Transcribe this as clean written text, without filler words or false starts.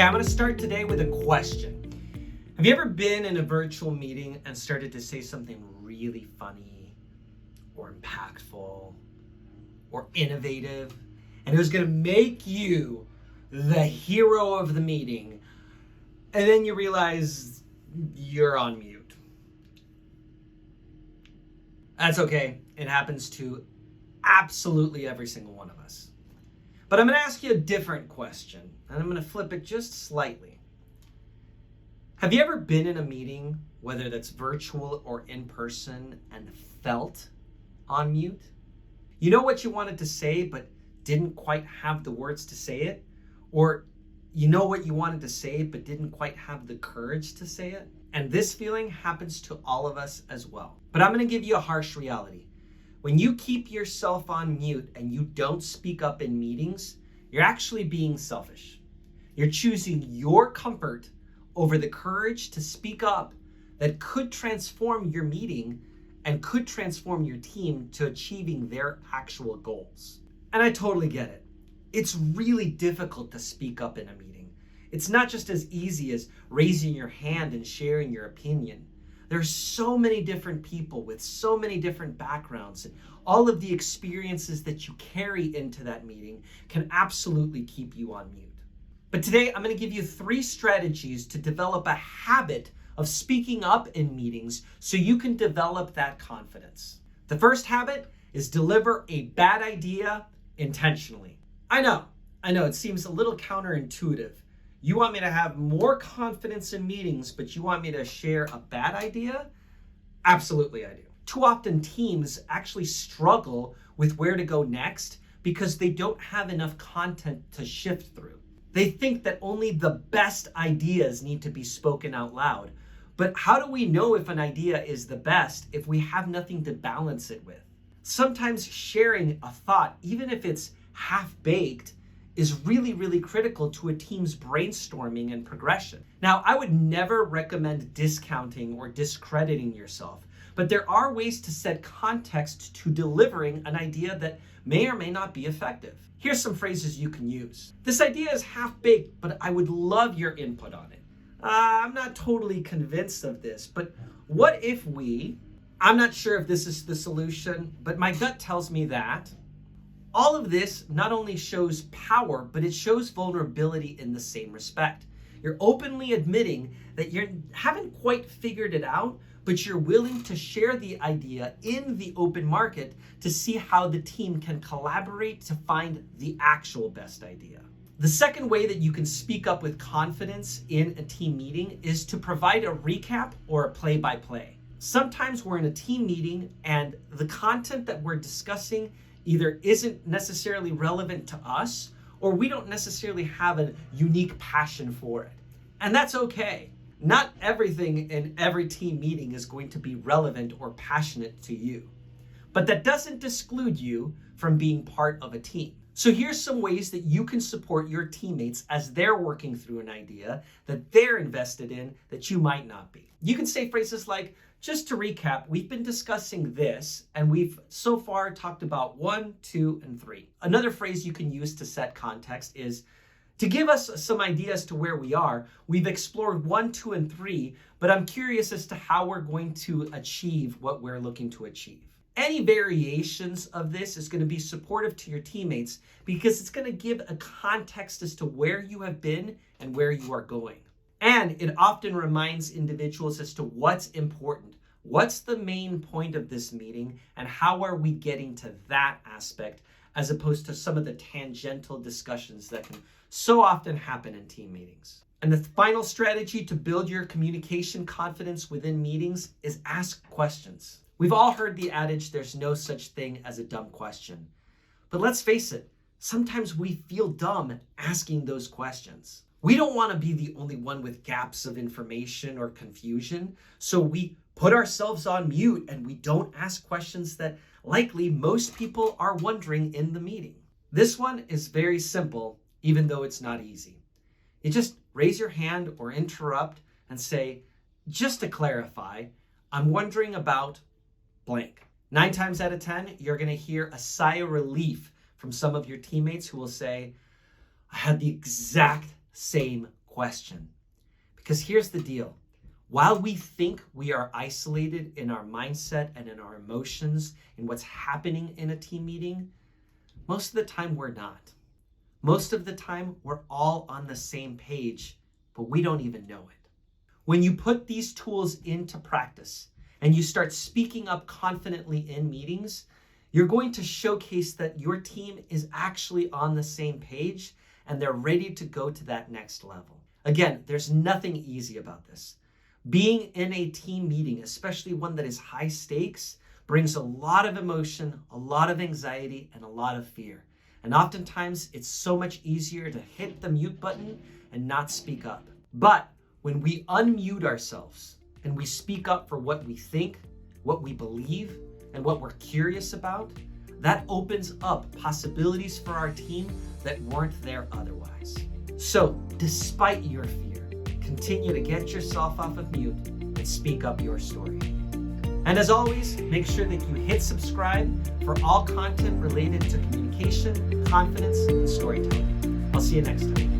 I'm going to start today with a question. Have you ever been in a virtual meeting and started to say something really funny or impactful or innovative, and it was going to make you the hero of the meeting, and then you realize you're on mute? That's okay. It happens to absolutely every single one of us. But I'm going to ask you a different question, and I'm going to flip it just slightly. Have you ever been in a meeting, whether that's virtual or in person, and felt on mute? You know what you wanted to say, but didn't quite have the words to say it? Or you know what you wanted to say, but didn't quite have the courage to say it? And this feeling happens to all of us as well. But I'm going to give you a harsh reality. When you keep yourself on mute and you don't speak up in meetings, you're actually being selfish. You're choosing your comfort over the courage to speak up that could transform your meeting and could transform your team to achieving their actual goals. And I totally get it. It's really difficult to speak up in a meeting. It's not just as easy as raising your hand and sharing your opinion. There's so many different people with so many different backgrounds, and all of the experiences that you carry into that meeting can absolutely keep you on mute. But today I'm going to give you 3 strategies to develop a habit of speaking up in meetings so you can develop that confidence. The first habit is deliver a bad idea intentionally. I know it seems a little counterintuitive. You want me to have more confidence in meetings, but you want me to share a bad idea? Absolutely, I do. Too often teams actually struggle with where to go next because they don't have enough content to shift through. They think that only the best ideas need to be spoken out loud. But how do we know if an idea is the best if we have nothing to balance it with? Sometimes sharing a thought, even if it's half-baked, is really, really critical to a team's brainstorming and progression. Now, I would never recommend discounting or discrediting yourself, but there are ways to set context to delivering an idea that may or may not be effective. Here's some phrases you can use. This idea is half-baked, but I would love your input on it. I'm not totally convinced of this, but what if we, I'm not sure if this is the solution, but my gut tells me that. All of this not only shows power, but it shows vulnerability in the same respect. You're openly admitting that you haven't quite figured it out, but you're willing to share the idea in the open market to see how the team can collaborate to find the actual best idea. The second way that you can speak up with confidence in a team meeting is to provide a recap or a play-by-play. Sometimes we're in a team meeting and the content that we're discussing either isn't necessarily relevant to us, or we don't necessarily have a unique passion for it. And that's okay. Not everything in every team meeting is going to be relevant or passionate to you. But that doesn't exclude you from being part of a team. So here's some ways that you can support your teammates as they're working through an idea that they're invested in that you might not be. You can say phrases like, just to recap, we've been discussing this, and we've so far talked about 1, 2, and 3. Another phrase you can use to set context is, to give us some ideas to where we are, we've explored 1, 2, and 3, but I'm curious as to how we're going to achieve what we're looking to achieve. Any variations of this is going to be supportive to your teammates because it's going to give a context as to where you have been and where you are going. And it often reminds individuals as to what's important. What's the main point of this meeting, and how are we getting to that aspect, as opposed to some of the tangential discussions that can so often happen in team meetings. And the final strategy to build your communication confidence within meetings is ask questions. We've all heard the adage, there's no such thing as a dumb question. But let's face it, sometimes we feel dumb asking those questions. We don't want to be the only one with gaps of information or confusion, so we put ourselves on mute and we don't ask questions that likely most people are wondering in the meeting. This one is very simple, even though it's not easy. You just raise your hand or interrupt and say, just to clarify, I'm wondering about blank. 9 times out of 10, you're going to hear a sigh of relief from some of your teammates who will say, I had the exact same question. Because here's the deal. While we think we are isolated in our mindset and in our emotions and what's happening in a team meeting, most of the time we're not. Most of the time we're all on the same page, but we don't even know it. When you put these tools into practice and you start speaking up confidently in meetings, you're going to showcase that your team is actually on the same page and they're ready to go to that next level. Again, there's nothing easy about this. Being in a team meeting, especially one that is high stakes, brings a lot of emotion, a lot of anxiety, and a lot of fear. And oftentimes, it's so much easier to hit the mute button and not speak up. But when we unmute ourselves and we speak up for what we think, what we believe, and what we're curious about, that opens up possibilities for our team that weren't there otherwise. So, despite your fear, continue to get yourself off of mute and speak up your story. And as always, make sure that you hit subscribe for all content related to communication, confidence, and storytelling. I'll see you next time.